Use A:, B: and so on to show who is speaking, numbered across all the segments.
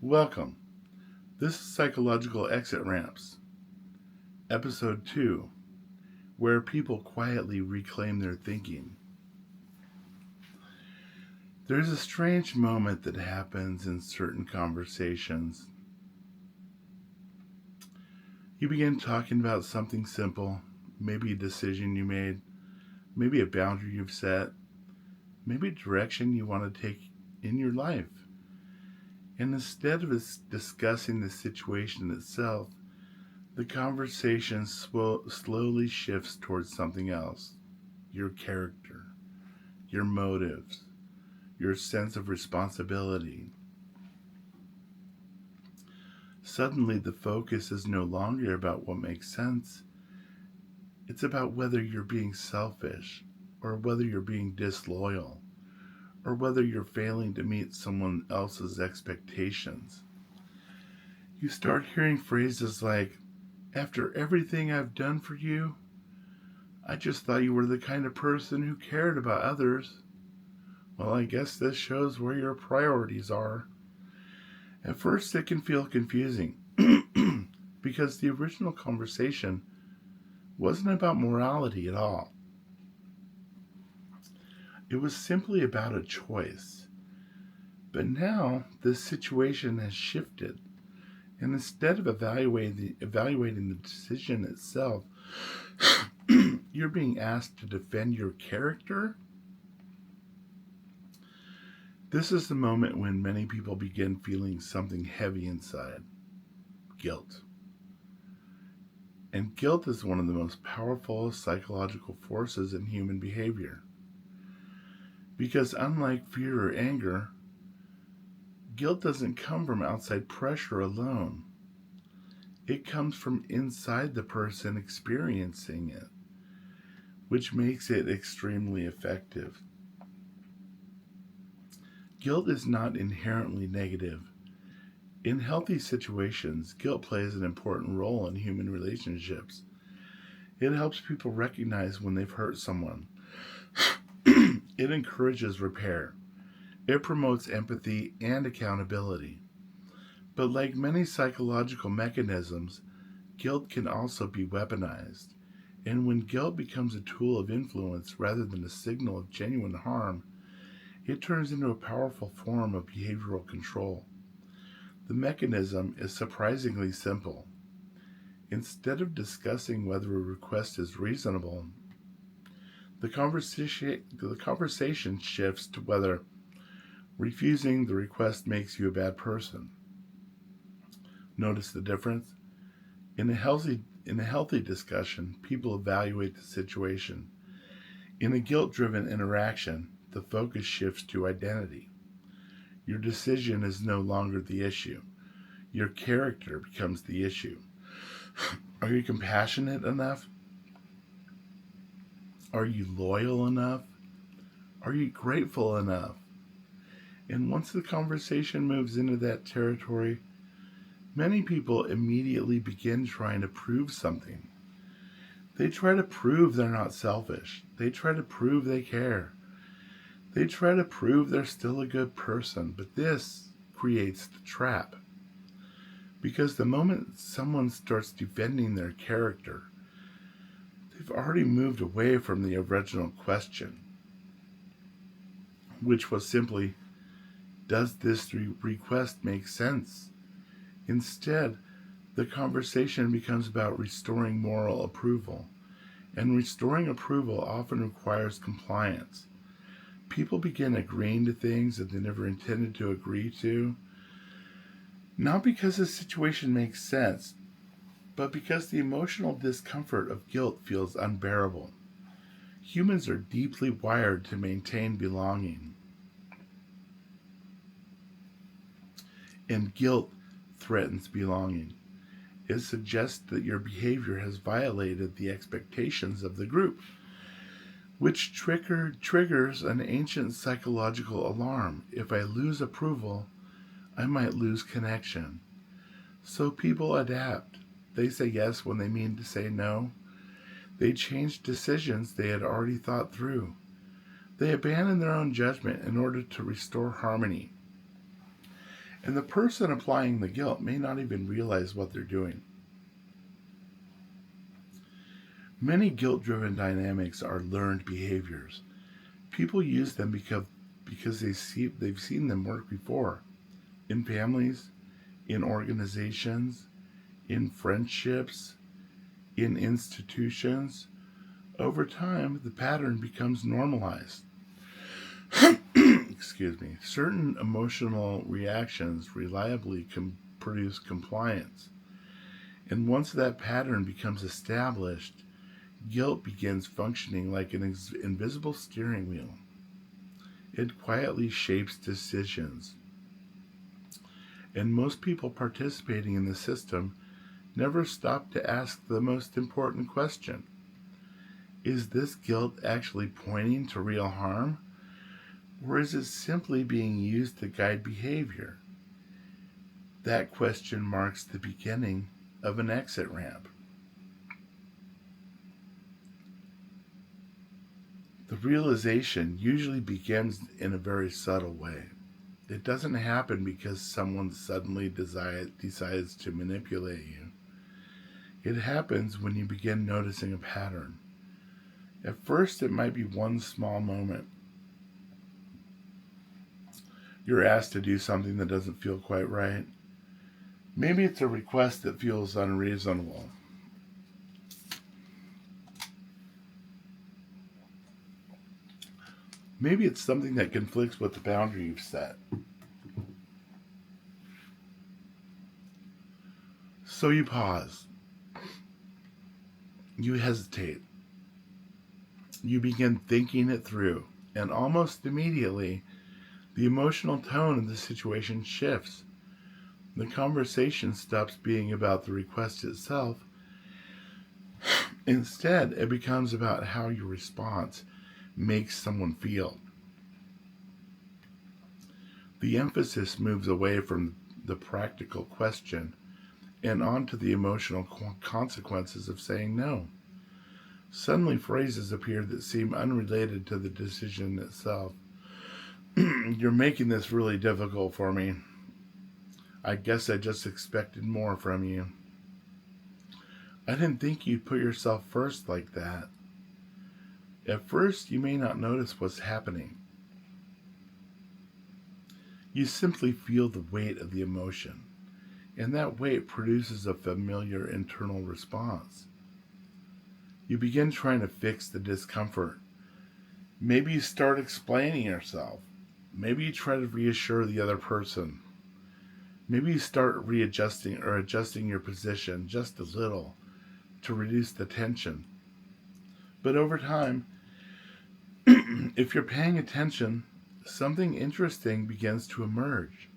A: Welcome. This is Psychological Exit Ramps, Episode 2, where people quietly reclaim their thinking. There's a strange moment that happens in certain conversations. You begin talking about something simple, maybe a decision you made, maybe a boundary you've set, maybe a direction you want to take in your life. And instead of discussing the situation itself, the conversation slowly shifts towards something else: your character, your motives, your sense of responsibility. Suddenly, the focus is no longer about what makes sense, it's about whether you're being selfish, or whether you're being disloyal, or whether you're failing to meet someone else's expectations. You start hearing phrases like, "After everything I've done for you, I just thought you were the kind of person who cared about others. Well, I guess this shows where your priorities are." At first, it can feel confusing because the original conversation wasn't about morality at all. It was simply about a choice. But now the situation has shifted, and instead of evaluating the decision itself, you're being asked to defend your character. This is the moment when many people begin feeling something heavy inside: guilt. And guilt is one of the most powerful psychological forces in human behavior. Because unlike fear or anger, guilt doesn't come from outside pressure alone. It comes from inside the person experiencing it, which makes it extremely effective. Guilt is not inherently negative. In healthy situations, guilt plays an important role in human relationships. It helps people recognize when they've hurt someone. It encourages repair. It promotes empathy and accountability. But like many psychological mechanisms, guilt can also be weaponized. And when guilt becomes a tool of influence rather than a signal of genuine harm, it turns into a powerful form of behavioral control. The mechanism is surprisingly simple. Instead of discussing whether a request is reasonable, the conversation shifts to whether refusing the request makes you a bad person. Notice the difference? In a healthy discussion, people evaluate the situation. In a guilt-driven interaction, the focus shifts to identity. Your decision is no longer the issue. Your character becomes the issue. Are you compassionate enough? Are you loyal enough? Are you grateful enough? And once the conversation moves into that territory, many people immediately begin trying to prove something. They try to prove they're not selfish. They try to prove they care. They try to prove they're still a good person. But this creates the trap. Because the moment someone starts defending their character, they've already moved away from the original question, which was simply, does this request make sense? Instead, the conversation becomes about restoring moral approval. And restoring approval often requires compliance. People begin agreeing to things that they never intended to agree to, not because the situation makes sense, but because the emotional discomfort of guilt feels unbearable. Humans are deeply wired to maintain belonging, and guilt threatens belonging. It suggests that your behavior has violated the expectations of the group, which triggers an ancient psychological alarm. If I lose approval, I might lose connection. So people adapt. They say yes when they mean to say no. They change decisions they had already thought through. They abandon their own judgment in order to restore harmony. And the person applying the guilt may not even realize what they're doing. Many guilt driven dynamics are learned behaviors. People use them because they've seen them work before in families, in organizations, in friendships, in institutions. Over time, the pattern becomes normalized. Excuse me. Certain emotional reactions reliably produce compliance. And once that pattern becomes established, guilt begins functioning like an invisible steering wheel. It quietly shapes decisions. And most people participating in the system never stop to ask the most important question: is this guilt actually pointing to real harm? Or is it simply being used to guide behavior? That question marks the beginning of an exit ramp. The realization usually begins in a very subtle way. It doesn't happen because someone suddenly decides to manipulate you. It happens when you begin noticing a pattern. At first, it might be one small moment. You're asked to do something that doesn't feel quite right. Maybe it's a request that feels unreasonable. Maybe it's something that conflicts with the boundary you've set. So you pause. You hesitate. You begin thinking it through. And almost immediately, the emotional tone of the situation shifts. The conversation stops being about the request itself. Instead, it becomes about how your response makes someone feel. The emphasis moves away from the practical question and onto the emotional consequences of saying no. Suddenly, phrases appear that seem unrelated to the decision itself. You're making this really difficult for me. I guess I just expected more from you. I didn't think you'd put yourself first like that. At first, you may not notice what's happening. You simply feel the weight of the emotion, and that weight produces a familiar internal response. You begin trying to fix the discomfort. Maybe you start explaining yourself. Maybe you try to reassure the other person. Maybe you start readjusting or adjusting your position just a little to reduce the tension. But over time, if you're paying attention, something interesting begins to emerge.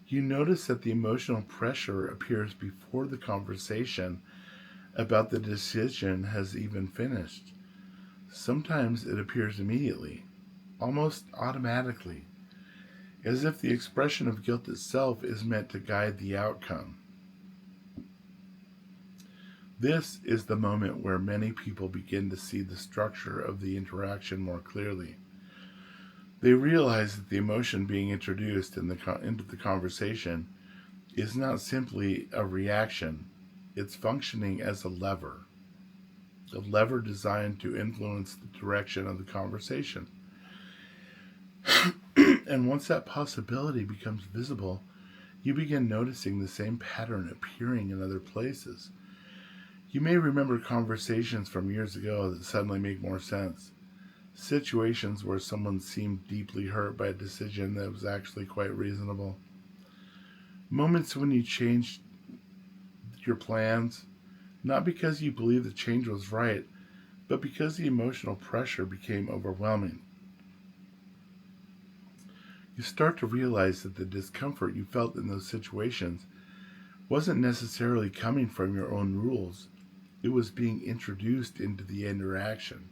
A: You notice that the emotional pressure appears before the conversation about the decision has even finished. Sometimes it appears immediately, almost automatically, as if the expression of guilt itself is meant to guide the outcome. This is the moment where many people begin to see the structure of the interaction more clearly. They realize that the emotion being introduced into the conversation is not simply a reaction, it's functioning as a lever designed to influence the direction of the conversation. And once that possibility becomes visible, you begin noticing the same pattern appearing in other places. You may remember conversations from years ago that suddenly make more sense. Situations where someone seemed deeply hurt by a decision that was actually quite reasonable. Moments when you changed your plans, not because you believed the change was right, but because the emotional pressure became overwhelming. You start to realize that the discomfort you felt in those situations wasn't necessarily coming from your own rules. It was being introduced into the interaction.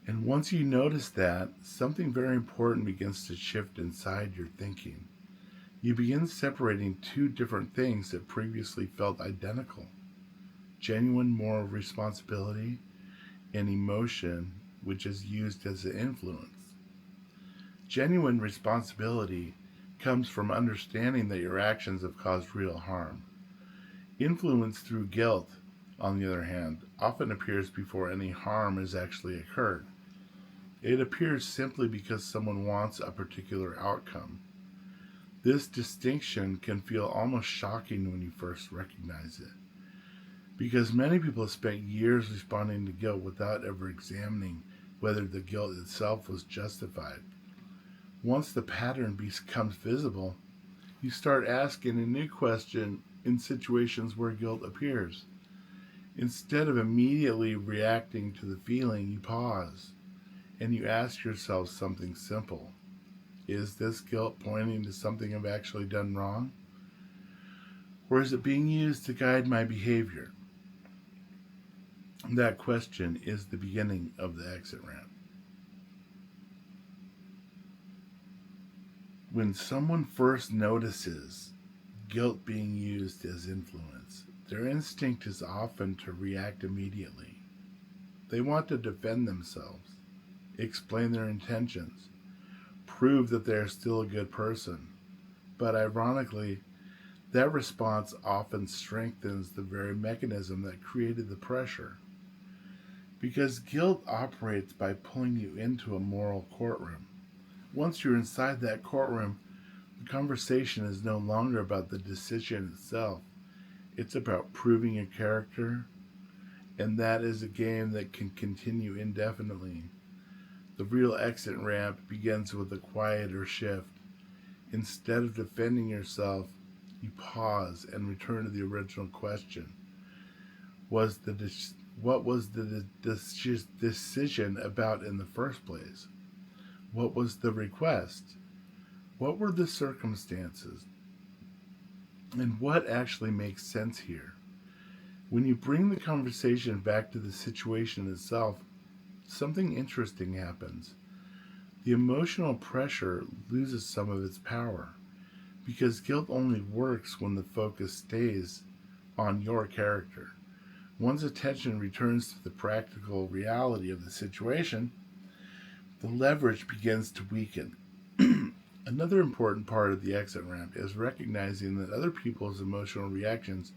A: And once you notice that, something very important begins to shift inside your thinking. You begin separating two different things that previously felt identical: genuine moral responsibility and emotion, which is used as an influence. Genuine responsibility comes from understanding that your actions have caused real harm. Influence through guilt, on the other hand, often appears before any harm has actually occurred. It appears simply because someone wants a particular outcome. This distinction can feel almost shocking when you first recognize it, because many people have spent years responding to guilt without ever examining whether the guilt itself was justified. Once the pattern becomes visible, you start asking a new question in situations where guilt appears. Instead of immediately reacting to the feeling, you pause and you ask yourself something simple. Is this guilt pointing to something I've actually done wrong? Or is it being used to guide my behavior? That question is the beginning of the exit ramp. When someone first notices guilt being used as influence, their instinct is often to react immediately. They want to defend themselves, explain their intentions, prove that they are still a good person. But ironically, that response often strengthens the very mechanism that created the pressure. Because guilt operates by pulling you into a moral courtroom. Once you're inside that courtroom, the conversation is no longer about the decision itself. It's about proving your character, and that is a game that can continue indefinitely. The real exit ramp begins with a quieter shift. Instead of defending yourself, you pause and return to the original question. What was the decision about in the first place? What was the request? What were the circumstances? And what actually makes sense here? When you bring the conversation back to the situation itself, something interesting happens. The emotional pressure loses some of its power, because guilt only works when the focus stays on your character. Once attention returns to the practical reality of the situation, the leverage begins to weaken. Another important part of the exit ramp is recognizing that other people's emotional reactions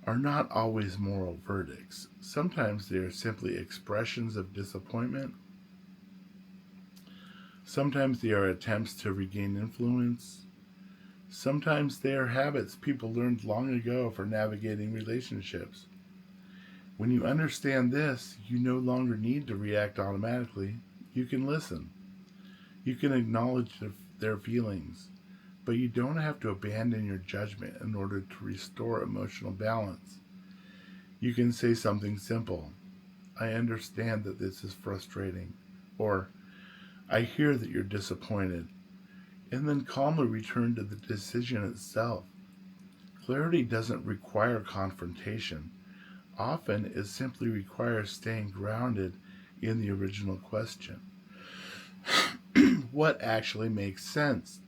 A: are not always moral verdicts. Sometimes they are simply expressions of disappointment. Sometimes they are attempts to regain influence. Sometimes they are habits people learned long ago for navigating relationships. When you understand this, you no longer need to react automatically. You can listen. You can acknowledge their feelings, but you don't have to abandon your judgment in order to restore emotional balance. You can say something simple. I understand that this is frustrating. Or, I hear that you're disappointed. And then calmly return to the decision itself. Clarity doesn't require confrontation. Often it simply requires staying grounded in the original question. What actually makes sense?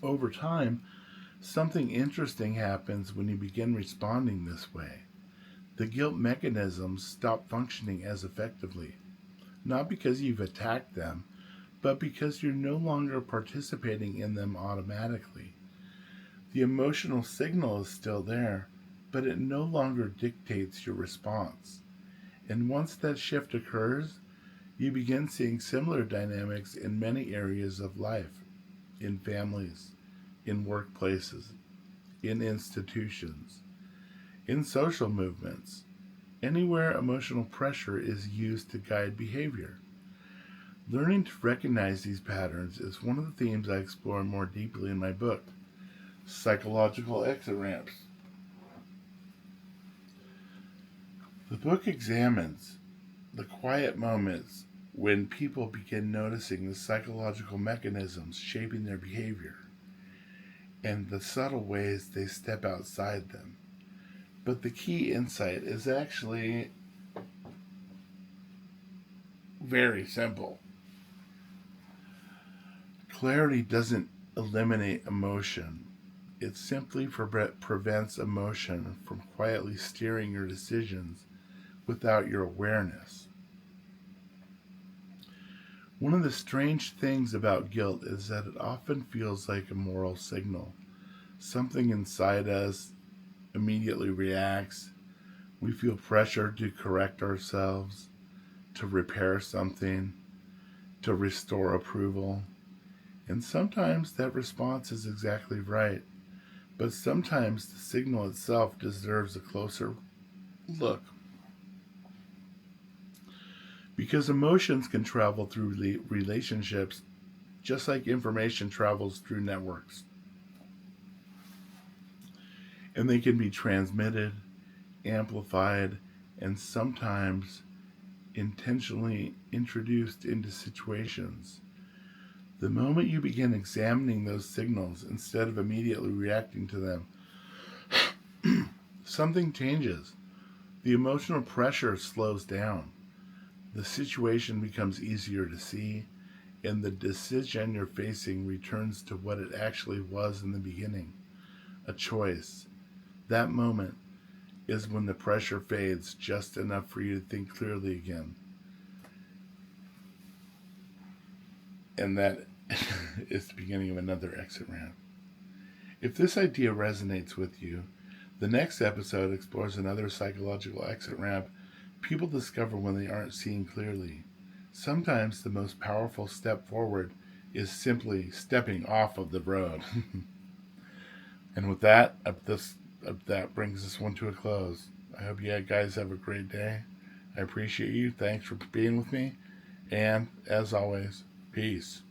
A: Over time, something interesting happens when you begin responding this way. The guilt mechanisms stop functioning as effectively, not because you've attacked them, but because you're no longer participating in them automatically. The emotional signal is still there, but it no longer dictates your response. And once that shift occurs, you begin seeing similar dynamics in many areas of life, in families, in workplaces, in institutions, in social movements, anywhere emotional pressure is used to guide behavior. Learning to recognize these patterns is one of the themes I explore more deeply in my book, Psychological Exit Ramps. The book examines the quiet moments when people begin noticing the psychological mechanisms shaping their behavior and the subtle ways they step outside them. But the key insight is actually very simple. Clarity doesn't eliminate emotion. It simply prevents emotion from quietly steering your decisions without your awareness. One of the strange things about guilt is that it often feels like a moral signal. Something inside us immediately reacts. We feel pressure to correct ourselves, to repair something, to restore approval. And sometimes that response is exactly right, but sometimes the signal itself deserves a closer look. Because emotions can travel through relationships just like information travels through networks. And they can be transmitted, amplified, and sometimes intentionally introduced into situations. The moment you begin examining those signals instead of immediately reacting to them, something changes. The emotional pressure slows down. The situation becomes easier to see, and the decision you're facing returns to what it actually was in the beginning, a choice. That moment is when the pressure fades just enough for you to think clearly again. And that is the beginning of another exit ramp. If this idea resonates with you, the next episode explores another psychological exit ramp people discover when they aren't seeing clearly. Sometimes the most powerful step forward is simply stepping off of the road. And with that, that brings this one to a close. I hope you guys have a great day. I appreciate you. Thanks for being with me. And as always, peace.